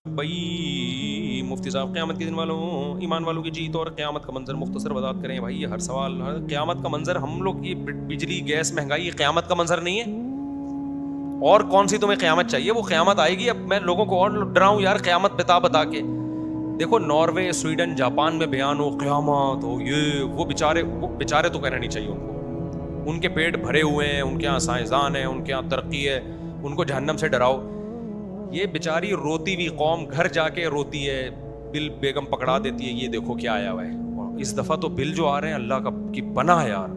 بھائی مفتی صاحب قیامت کے دن والوں ایمان والوں کی جیت اور قیامت کا منظر مختصر وضاحت کریں بھائی. یہ ہر سوال قیامت کا منظر ہم لوگ کی بجلی گیس مہنگائی یہ قیامت کا منظر نہیں ہے. اور کون سی تمہیں قیامت چاہیے؟ وہ قیامت آئے گی. اب میں لوگوں کو اور ڈراؤں یار قیامت بتا کے؟ دیکھو ناروے سویڈن جاپان میں بیان ہو قیامت ہو یہ وہ بیچارے تو کہنا نہیں چاہیے ان کو. ان کے پیٹ بھرے ہوئے ہیں, ان کے یہاں سائنسدان ہیں, ان کے یہاں ترقی ہے, ان کو جہنم سے ڈراؤ. یہ بیچاری روتی ہوئی قوم گھر جا کے روتی ہے, بل بیگم پکڑا دیتی ہے یہ دیکھو کیا آیا ہوا ہے. اور اس دفعہ تو بل جو آ رہے ہیں اللہ کی پناہ ہے یار.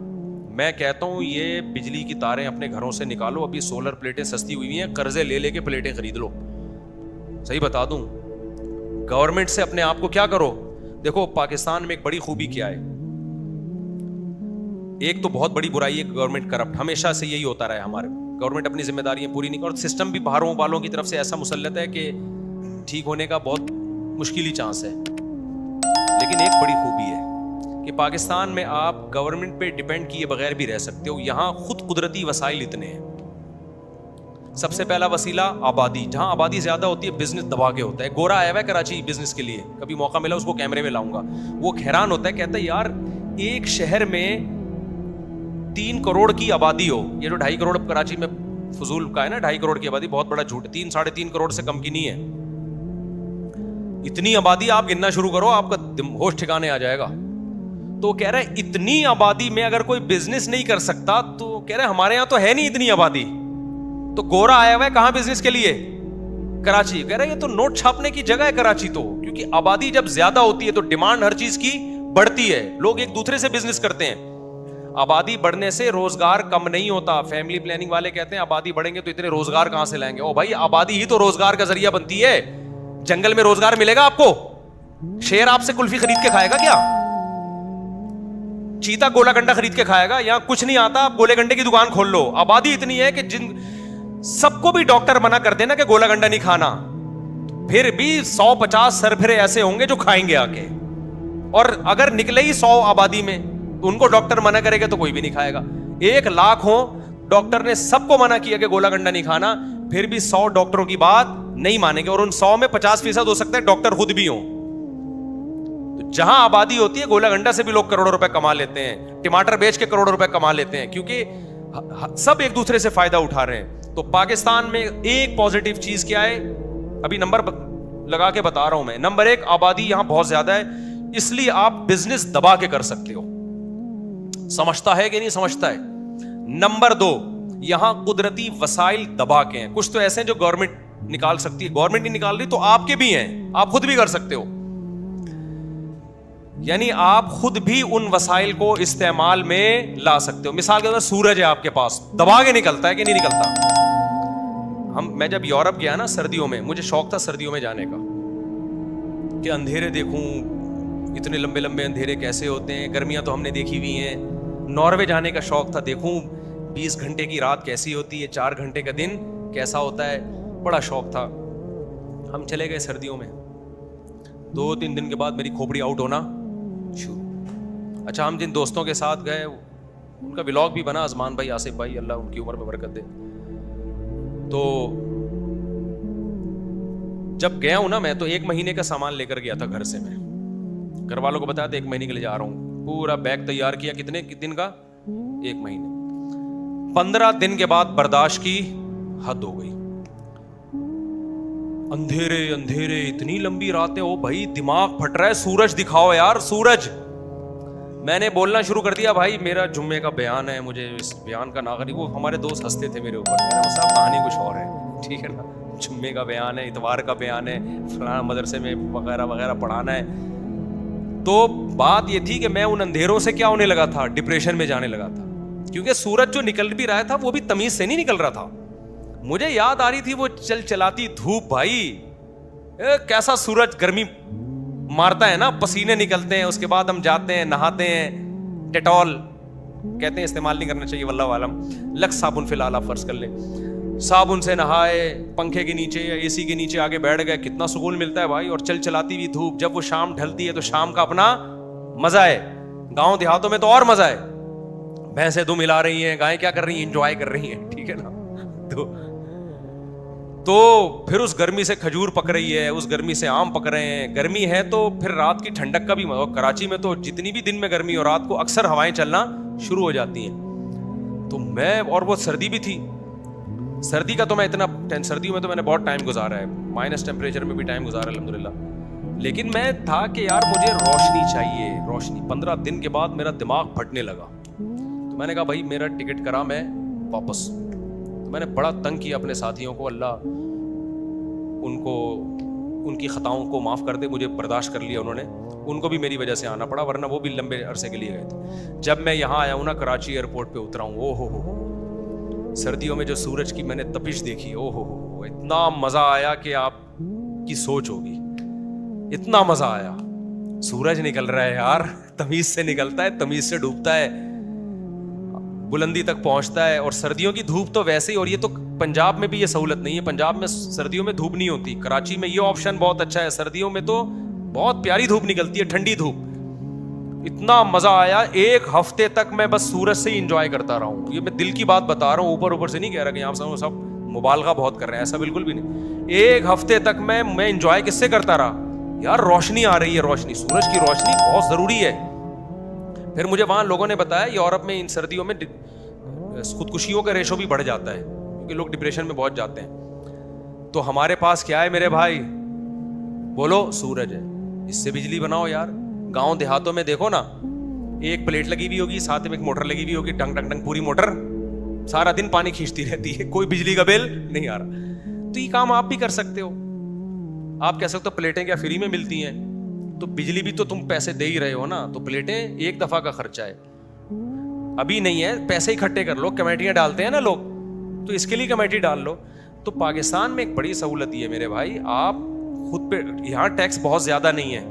میں کہتا ہوں یہ بجلی کی تاریں اپنے گھروں سے نکالو. ابھی سولر پلیٹیں سستی ہوئی ہیں, قرضے لے کے پلیٹیں خرید لو. صحیح بتا دوں, گورنمنٹ سے اپنے آپ کو کیا کرو. دیکھو پاکستان میں ایک بڑی خوبی کیا ہے, ایک تو بہت بڑی برائی ہے گورنمنٹ کرپٹ. ہمیشہ سے یہی ہوتا رہا ہے. ہمارے گورنمنٹ اپنی ذمہ داریاں پوری نہیں, اور سسٹم بھی باہروں والوں کی طرف سے ایسا مسلط ہے کہ ٹھیک ہونے کا بہت مشکل ہی چانس ہے. لیکن ایک بڑی خوبی ہے کہ پاکستان میں آپ گورنمنٹ پہ ڈیپینڈ کیے بغیر بھی رہ سکتے ہو. یہاں خود قدرتی وسائل اتنے ہیں. سب سے پہلا وسیلہ آبادی. جہاں آبادی زیادہ ہوتی ہے بزنس دبا کے ہوتا ہے. گورا آیا ہوا ہے کراچی بزنس کے لیے, کبھی موقع ملا اس کو کیمرے میں لاؤں گا. وہ حیران ہوتا ہے, کہتا ہے یار ایک شہر میں 3 کروڑ کی آبادی ہو. یہ جو 2.5 کروڑ کراچی میں فضول کا ہے نا, 2.5 کروڑ کی آبادی بہت بڑا جھوٹ. 3-3.5 کروڑ سے کم کی نہیں ہے. اتنی آبادی آپ گننا شروع کرو آپ کا ہوش ٹھکانے آ جائے گا. تو کہہ رہا ہے اتنی آبادی میں اگر کوئی بزنس نہیں کر سکتا تو کہہ رہے ہمارے یہاں تو ہے نہیں اتنی آبادی. تو گورا آیا ہوا ہے کہاں بزنس کے لیے؟ کراچی. کہہ رہے یہ تو نوٹ چھاپنے کی جگہ ہے کراچی تو, کیونکہ آبادی جب زیادہ ہوتی ہے تو ڈیمانڈ ہر چیز کی بڑھتی ہے. لوگ ایک دوسرے سے بزنس کرتے ہیں. آبادی بڑھنے سے روزگار کم نہیں ہوتا. فیملی پلاننگ والے کہتے ہیں آبادی بڑھیں گے تو اتنے روزگار کہاں سے لائیں گے. او بھائی آبادی ہی تو روزگار کا ذریعہ بنتی ہے. جنگل میں روزگار ملے گا آپ کو؟ شیر آپ سے کلفی خرید کے کھائے گا کیا؟ چیتا گولا گنڈا خرید کے کھائے گا؟ یہاں کچھ نہیں آتا, آپ گولے گنڈے کی دکان کھول لو. آبادی اتنی ہے کہ سب کو بھی ڈاکٹر منع کر دینا کہ گولا گنڈا نہیں کھانا, پھر بھی 150 سربھرے ایسے ہوں گے جو کھائیں گے آ کے. اور اگر نکلے ہی 100 آبادی میں ان کو ڈاکٹر منع کرے گا تو کوئی بھی نہیں کھائے گا. 1 لاکھ ہو, ڈاکٹر نے سب کو منع کیا کہ گولا گنڈا نہیں کھانا, پھر بھی 100 ڈاکٹروں کی بات نہیں مانیں گے. اور ان 100 میں 50% ہو سکتا ہے ڈاکٹر خود بھی ہوں. تو جہاں آبادی ہوتی ہے گولا گنڈا سے بھی لوگ کروڑوں روپے کما لیتے ہیں, ٹماٹر بیچ کے کروڑوں روپے کما لیتے ہیں, کیونکہ سب ایک دوسرے سے فائدہ اٹھا رہے ہیں. تو پاکستان میں ایک پازیٹیو چیز کیا ہے, ابھی نمبر لگا کے بتا رہا ہوں میں. نمبر 1 آبادی یہاں بہت زیادہ ہے, اس لیے آپ بزنس دبا کے کر سکتے ہو. سمجھتا ہے کہ نہیں سمجھتا ہے؟ نمبر 2 یہاں قدرتی وسائل دبا کے ہیں. کچھ تو ایسے ہیں جو گورنمنٹ نکال سکتی ہے, گورنمنٹ نہیں نکال رہی تو آپ کے بھی ہیں, آپ خود بھی کر سکتے ہو. یعنی آپ خود بھی ان وسائل کو استعمال میں لا سکتے ہو. مثال کے طور پر سورج ہے آپ کے پاس, دبا کے نکلتا ہے کہ نہیں نکلتا؟ میں جب یورپ گیا نا سردیوں میں, مجھے شوق تھا سردیوں میں جانے کا کہ اندھیرے دیکھوں, اتنے لمبے لمبے اندھیرے کیسے ہوتے ہیں. گرمیاں تو ہم نے دیکھی ہوئی ہیں. ناروے جانے کا شوق تھا, دیکھوں 20 گھنٹے کی رات کیسی ہوتی ہے, 4 گھنٹے کا دن کیسا ہوتا ہے. بڑا شوق تھا. ہم چلے گئے سردیوں میں, 2-3 دن کے بعد میری کھوپڑی آؤٹ ہونا شروع. اچھا ہم جن دوستوں کے ساتھ گئے ان کا ولاگ بھی بنا, ازمان بھائی, آصف بھائی, اللہ ان کی عمر میں برکت دے. تو جب گیا ہوں نا میں, تو 1 مہینے کا سامان لے کر گیا تھا گھر سے. میں گھر والوں کو بتایا تھا 1 مہینے کے لیے جا رہا ہوں. پورا بیگ تیار کیا. کتنے دن کا؟ 1 مہینے. 15 دن کے بعد برداشت کی حد ہو گئی. اندھیرے اندھیرے, اتنی لمبی راتیں. او بھائی دماغ پھٹ رہا ہے, سورج دکھاؤ یار سورج. میں نے بولنا شروع کر دیا, بھائی میرا جمعے کا بیان ہے, مجھے اس بیان کا ناغری. وہ ہمارے دوست ہنستے تھے میرے اوپر, میں نے صاحب کہانی کچھ اور ہے, ٹھیک ہے نا, جمعے کا بیان ہے, اتوار کا بیان ہے, فلاں مدرسے میں وغیرہ وغیرہ پڑھانا ہے. تو بات یہ تھی کہ میں ان اندھیروں سے کیا ہونے لگا تھا, ڈپریشن میں جانے لگا تھا. کیونکہ سورج جو نکل بھی رہا تھا وہ بھی تمیز سے نہیں نکل رہا تھا. مجھے یاد آ رہی تھی وہ چلاتی دھوپ. بھائی کیسا سورج گرمی مارتا ہے نا, پسینے نکلتے ہیں. اس کے بعد ہم جاتے ہیں نہاتے ہیں, ڈیٹول کہتے ہیں استعمال نہیں کرنا چاہیے واللہ عالم, لکس صابن فی الحال آپ فرض کر لیں, صابن سے نہائے, پنکھے کے نیچے یا اے سی کے نیچے آگے بیٹھ گئے, کتنا سکون ملتا ہے بھائی. اور چلاتی ہوئی دھوپ, جب وہ شام ڈھلتی ہے تو شام کا اپنا مزہ ہے. گاؤں دیہاتوں میں تو اور مزہ ہے, بھینسیں دم ہلا رہی ہیں, گائیں کیا کر رہی ہیں, انجوائے کر رہی ہیں, ٹھیک ہے نا. تو تو پھر اس گرمی سے کھجور پک رہی ہے, اس گرمی سے آم پک رہے ہیں, گرمی ہے تو پھر رات کی ٹھنڈک کا بھی, کراچی میں تو جتنی بھی دن میں گرمی ہو رات کو اکثر ہوائیں چلنا شروع ہو جاتی ہیں. تو میں, اور وہ سردی بھی تھی, سردی کا تو میں اتنا, سردیوں میں تو میں نے بہت ٹائم گزارا ہے, مائنس ٹیمپریچر میں بھی ٹائم گزارا ہے الحمدللہ, لیکن میں تھا کہ یار مجھے روشنی چاہیے, روشنی. 15 دن کے بعد میرا دماغ پھٹنے لگا, تو میں نے کہا بھائی میرا ٹکٹ کرا میں واپس. تو میں نے بڑا تنگ کیا اپنے ساتھیوں کو, اللہ ان کو ان کی خطاؤں کو معاف کر دے, مجھے برداشت کر لیا انہوں نے, ان کو بھی میری وجہ سے آنا پڑا, ورنہ وہ بھی لمبے عرصے کے لیے گئے تھے. جب میں یہاں آیا ہوں نا, کراچی ایئرپورٹ پہ اترا ہوں, او ہو سردیوں میں جو سورج کی میں نے تپش دیکھی, او ہو اتنا مزہ آیا کہ آپ کی سوچ ہوگی, اتنا مزہ آیا. سورج نکل رہا ہے یار, تمیز سے نکلتا ہے, تمیز سے ڈوبتا ہے, بلندی تک پہنچتا ہے. اور سردیوں کی دھوپ تو ویسے ہی, اور یہ تو پنجاب میں بھی یہ سہولت نہیں ہے, پنجاب میں سردیوں میں دھوپ نہیں ہوتی, کراچی میں یہ آپشن بہت اچھا ہے, سردیوں میں تو بہت پیاری دھوپ نکلتی ہے, ٹھنڈی دھوپ. اتنا مزہ آیا, ایک ہفتے تک میں بس سورج سے ہی انجوائے کرتا رہا ہوں. یہ میں دل کی بات بتا رہا ہوں, اوپر سے نہیں کہہ رہا کہ یہاں سب مبالغہ بہت کر رہے ہیں, ایسا بالکل بھی نہیں. ایک ہفتے تک میں انجوائے کس سے کرتا رہا یار, روشنی آ رہی ہے, روشنی, سورج کی روشنی بہت ضروری ہے. پھر مجھے وہاں لوگوں نے بتایا یورپ میں ان سردیوں میں خودکشیوں کا ریشو بھی بڑھ جاتا ہے, کیونکہ لوگ ڈپریشن میں بہت جاتے ہیں. تو ہمارے پاس کیا ہے میرے بھائی, بولو سورج ہے, اس سے بجلی بناؤ یار. گاؤں دیہاتوں میں دیکھو نا, ایک پلیٹ لگی ہوئی ہوگی, ساتھ میں ایک موٹر لگی ہوئی ہوگی, ٹنگ ٹنگ ٹنگ پوری موٹر سارا دن پانی کھینچتی رہتی ہے, کوئی بجلی کا بل نہیں آ رہا. تو یہ کام آپ بھی کر سکتے ہو. آپ کہہ سکتے ہو پلیٹیں کیا فری میں ملتی ہیں, تو بجلی بھی تو تم پیسے دے ہی رہے ہو نا, تو پلیٹیں ایک دفعہ کا خرچہ ہے, ابھی نہیں ہے, پیسے اکٹھے کر لو, کمیٹیاں ڈالتے ہیں نا لوگ, تو اس کے لیے کمیٹی ڈال لو. تو پاکستان میں ایک بڑی سہولت یہ ہے میرے بھائی, آپ خود پہ, یہاں ٹیکس بہت زیادہ نہیں ہے,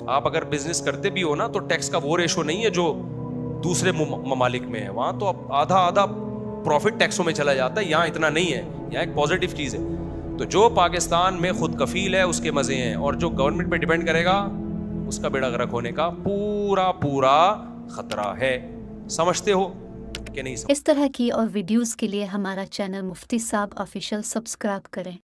آپ اگر بزنس کرتے بھی ہو نا تو ٹیکس کا وہ ریشو نہیں ہے جو دوسرے ممالک میں ہے, وہاں تو آدھا پروفٹ ٹیکسوں میں چلا جاتا ہے, یہاں اتنا نہیں ہے, یہاں ایک پازیٹیو چیز ہے. تو جو پاکستان میں خود کفیل ہے اس کے مزے ہیں, اور جو گورنمنٹ پہ ڈیپینڈ کرے گا اس کا بیڑا غرق ہونے کا پورا خطرہ ہے. سمجھتے ہو کہ نہیں؟ اس طرح کی اور ویڈیوز کے لیے ہمارا چینل مفتی صاحب آفیشیل سبسکرائب کریں.